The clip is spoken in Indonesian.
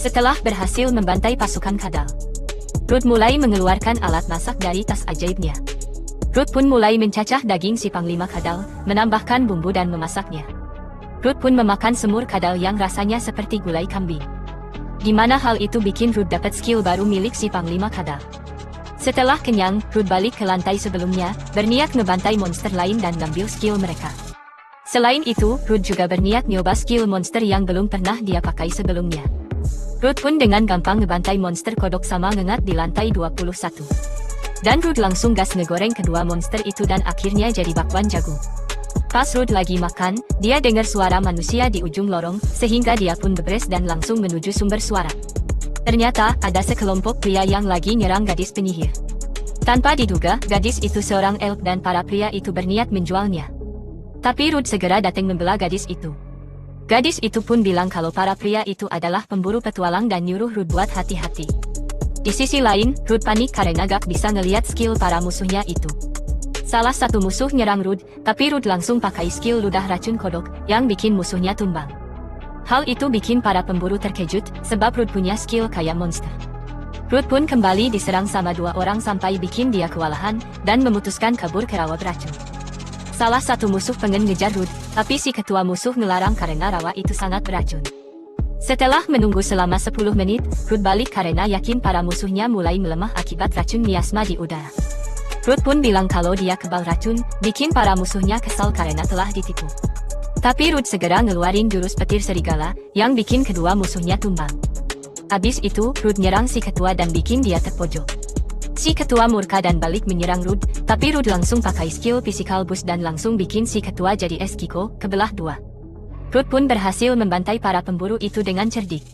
Setelah berhasil membantai pasukan kadal, Ruth mulai mengeluarkan alat masak dari tas ajaibnya. Ruth pun mulai mencacah daging si panglima kadal, menambahkan bumbu dan memasaknya. Ruth pun memakan semur kadal yang rasanya seperti gulai kambing. Di mana hal itu bikin Ruth dapat skill baru milik si panglima kadal. Setelah kenyang, Ruth balik ke lantai sebelumnya, berniat ngebantai monster lain dan ngambil skill mereka. Selain itu, Ruth juga berniat nyoba skill monster yang belum pernah dia pakai sebelumnya. Ruth pun dengan gampang ngebantai monster kodok sama ngengat di lantai 21. Dan Ruth langsung gas ngegoreng kedua monster itu dan akhirnya jadi bakwan jagung. Pas Ruth lagi makan, dia dengar suara manusia di ujung lorong, sehingga dia pun beres dan langsung menuju sumber suara. Ternyata, ada sekelompok pria yang lagi nyerang gadis penyihir. Tanpa diduga, gadis itu seorang elf dan para pria itu berniat menjualnya. Tapi Ruth segera datang membela gadis itu. Gadis itu pun bilang kalau para pria itu adalah pemburu petualang dan nyuruh Ruth buat hati-hati. Di sisi lain, Ruth panik karena gak bisa ngeliat skill para musuhnya itu. Salah satu musuh nyerang Ruth, tapi Ruth langsung pakai skill ludah racun kodok, yang bikin musuhnya tumbang. Hal itu bikin para pemburu terkejut, sebab Ruth punya skill kayak monster. Ruth pun kembali diserang sama dua orang sampai bikin dia kewalahan, dan memutuskan kabur ke rawa beracun. Salah satu musuh pengen ngejar Ruth, tapi si ketua musuh ngelarang karena rawa itu sangat beracun. Setelah menunggu selama 10 menit, Ruth balik karena yakin para musuhnya mulai melemah akibat racun miasma di udara. Ruth pun bilang kalau dia kebal racun, bikin para musuhnya kesal karena telah ditipu. Tapi Ruth segera ngeluarin jurus petir serigala, yang bikin kedua musuhnya tumbang. Abis itu, Ruth nyerang si ketua dan bikin dia terpojok. Si ketua murka dan balik menyerang Ruth, tapi Ruth langsung pakai skill physical boost dan langsung bikin si ketua jadi es Kiko, kebelah dua. Ruth pun berhasil membantai para pemburu itu dengan cerdik.